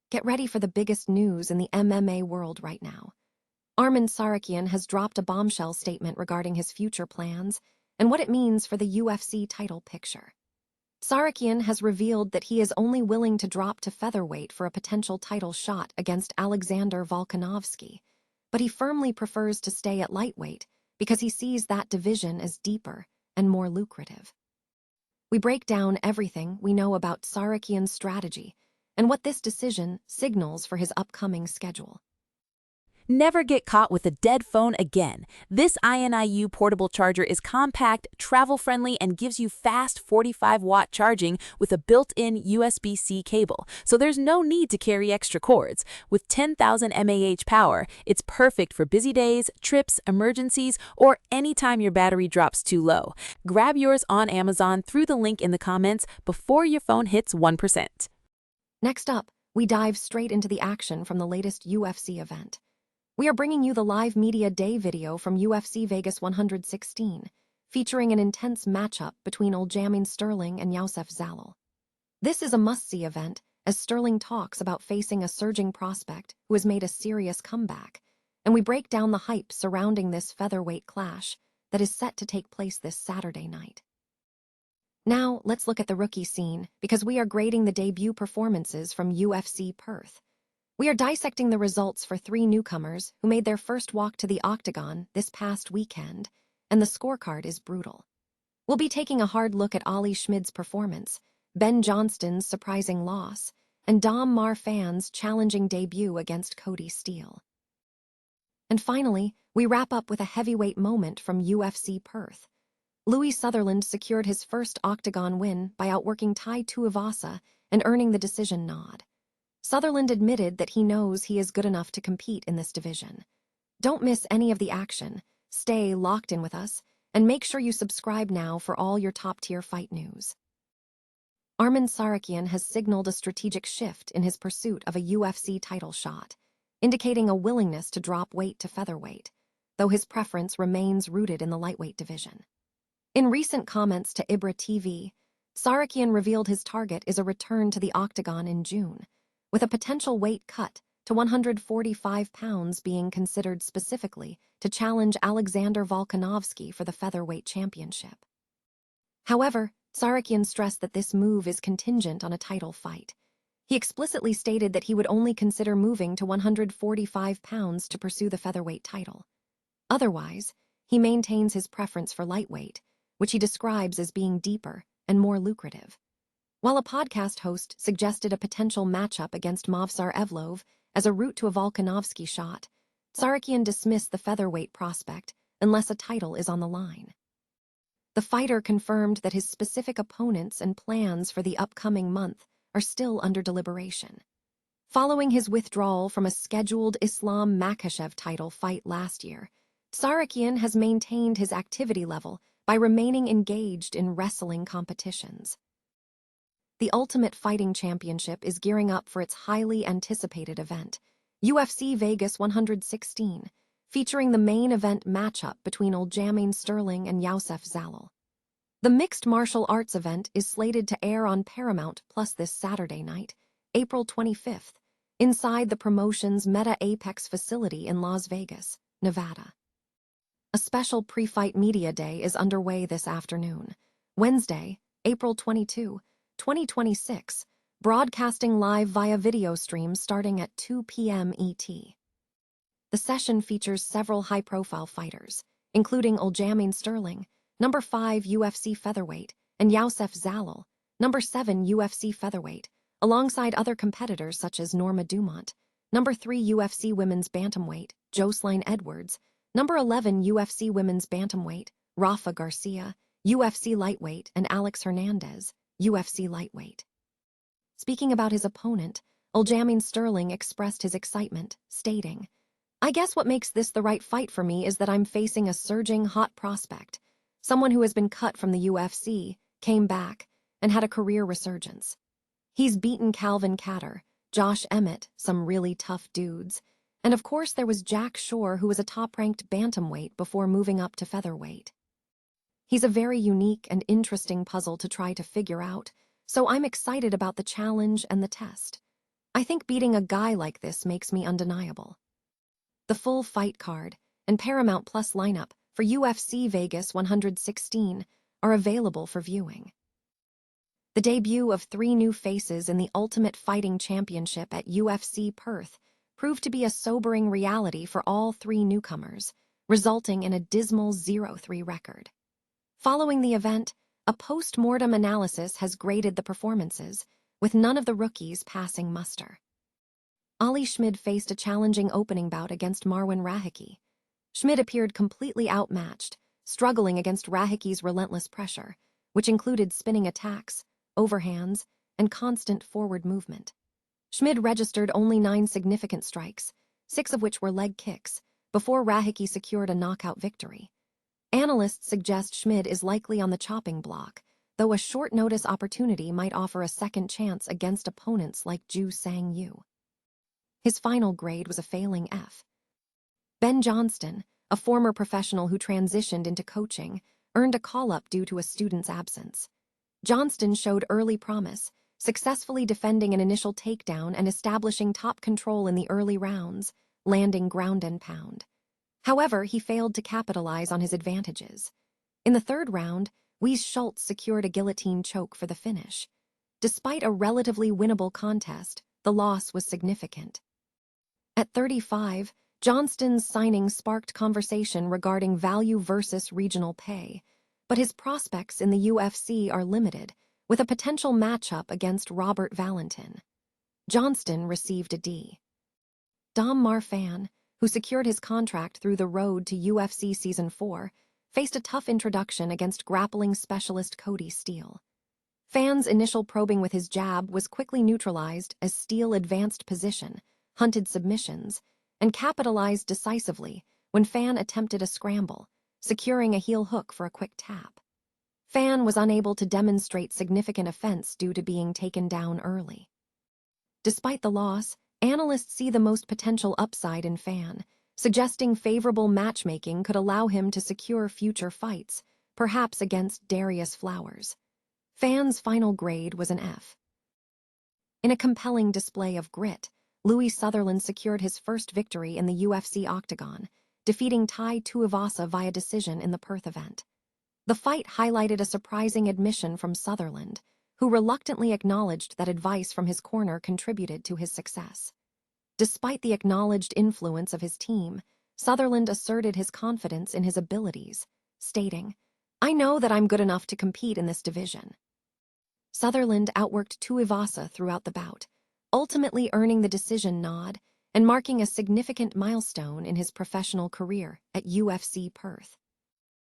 Get ready for the biggest news in the MMA world right now. Arman Tsarukyan has dropped a bombshell statement regarding his future plans and what it means for the UFC title picture. Tsarukyan has revealed that he is only willing to drop to featherweight for a potential title shot against Alexander Volkanovski, but he firmly prefers to stay at lightweight because he sees that division as deeper and more lucrative. We break down everything we know about Tsarukyan's strategy and what this decision signals for his upcoming schedule. Never get caught with a dead phone again. This INIU portable charger is compact, travel-friendly, and gives you fast 45-watt charging with a built-in USB-C cable, so there's no need to carry extra cords. With 10,000 mAh power, it's perfect for busy days, trips, emergencies, or anytime your battery drops too low. Grab yours on Amazon through the link in the comments before your phone hits 1%. Next up, we dive straight into the action from the latest UFC event. We are bringing you the live media day video from UFC Vegas 116, featuring an intense matchup between Aljamain Sterling and Youssef Zalal. This is a must-see event, as Sterling talks about facing a surging prospect who has made a serious comeback, and we break down the hype surrounding this featherweight clash that is set to take place this Saturday night. Now, let's look at the rookie scene, because we are grading the debut performances from UFC Perth. We are dissecting the results for 3 newcomers who made their first walk to the octagon this past weekend, and the scorecard is brutal. We'll be taking a hard look at Ollie Schmid's performance, Ben Johnston's surprising loss, and Dom Marfan's challenging debut against Cody Steele. And finally, we wrap up with a heavyweight moment from UFC Perth. Louie Sutherland secured his first octagon win by outworking Tai Tuivasa and earning the decision nod. Sutherland admitted that he knows he is good enough to compete in this division. Don't miss any of the action, stay locked in with us, and make sure you subscribe now for all your top-tier fight news. Arman Tsarukyan has signaled a strategic shift in his pursuit of a UFC title shot, indicating a willingness to drop weight to featherweight, though his preference remains rooted in the lightweight division. In recent comments to Ibra TV, Tsarukyan revealed his target is a return to the octagon in June, with a potential weight cut to 145 pounds being considered specifically to challenge Alexander Volkanovski for the featherweight championship. However, Tsarukyan stressed that this move is contingent on a title fight. He explicitly stated that he would only consider moving to 145 pounds to pursue the featherweight title. Otherwise, he maintains his preference for lightweight, which he describes as being deeper and more lucrative. While a podcast host suggested a potential matchup against Movsar Evloev as a route to a Volkanovski shot, Tsarukyan dismissed the featherweight prospect unless a title is on the line. The fighter confirmed that his specific opponents and plans for the upcoming month are still under deliberation. Following his withdrawal from a scheduled Islam Makhachev title fight last year, Tsarukyan has maintained his activity level by remaining engaged in wrestling competitions. The Ultimate Fighting Championship is gearing up for its highly anticipated event, UFC Vegas 116, featuring the main event matchup between Aljamain Sterling and Youssef Zalal. The mixed martial arts event is slated to air on Paramount Plus this Saturday night, April 25th, inside the promotion's Meta Apex facility in Las Vegas, Nevada. A special pre-fight media day is underway this afternoon, Wednesday, April 22, 2026, broadcasting live via video stream starting at 2 p.m. ET. The session features several high-profile fighters, including Aljamain Sterling, number 5 UFC Featherweight, and Youssef Zalal, number 7 UFC Featherweight, alongside other competitors such as Norma Dumont, number 3 UFC Women's Bantamweight, Jocelyn Edwards, number 11 UFC Women's Bantamweight, Rafa Garcia, UFC Lightweight, and Alex Hernandez, UFC Lightweight. Speaking about his opponent, Aljamain Sterling expressed his excitement, stating, "I guess what makes this the right fight for me is that I'm facing a surging hot prospect, someone who has been cut from the UFC, came back, and had a career resurgence. He's beaten Calvin Kattar, Josh Emmett, some really tough dudes, and of course there was Jack Shore, who was a top-ranked bantamweight before moving up to featherweight. He's a very unique and interesting puzzle to try to figure out, so I'm excited about the challenge and the test. I think beating a guy like this makes me undeniable. The full fight card and Paramount Plus lineup for UFC Vegas 116 are available for viewing. The debut of 3 new faces in the Ultimate Fighting Championship at UFC Perth proved to be a sobering reality for all 3 newcomers, resulting in a dismal 0-3 record. Following the event, a post-mortem analysis has graded the performances, with none of the rookies passing muster. Ollie Schmid faced a challenging opening bout against Marwan Rahiki. Schmid appeared completely outmatched, struggling against Rahiki's relentless pressure, which included spinning attacks, overhands, and constant forward movement. Schmid registered only 9 significant strikes, 6 of which were leg kicks, before Rahiki secured a knockout victory. Analysts suggest Schmid is likely on the chopping block, though a short-notice opportunity might offer a second chance against opponents like Ju Sang-yu. His final grade was a failing F. Ben Johnston, a former professional who transitioned into coaching, earned a call-up due to a student's absence. Johnston showed early promise, successfully defending an initial takedown and establishing top control in the early rounds, landing ground and pound. However, he failed to capitalize on his advantages. In the 3rd round, Louie Schultz secured a guillotine choke for the finish. Despite a relatively winnable contest, the loss was significant. At 35, Johnston's signing sparked conversation regarding value versus regional pay, but his prospects in the UFC are limited, with a potential matchup against Robert Valentin. Johnston received a D. Dom Marfan, who secured his contract through the road to UFC Season 4, faced a tough introduction against grappling specialist Cody Steele. Fan's initial probing with his jab was quickly neutralized as Steele advanced position, hunted submissions, and capitalized decisively when Fan attempted a scramble, securing a heel hook for a quick tap. Fan was unable to demonstrate significant offense due to being taken down early. Despite the loss, analysts see the most potential upside in Fan, suggesting favorable matchmaking could allow him to secure future fights, perhaps against Darius Flowers. Fan's final grade was an F. In a compelling display of grit, Louie Sutherland secured his first victory in the UFC octagon, defeating Tai Tuivasa via decision in the Perth event. The fight highlighted a surprising admission from Sutherland, who reluctantly acknowledged that advice from his corner contributed to his success. Despite the acknowledged influence of his team, Sutherland asserted his confidence in his abilities, stating, "I know that I'm good enough to compete in this division." Sutherland outworked Tuivasa throughout the bout, ultimately earning the decision nod and marking a significant milestone in his professional career at UFC Perth.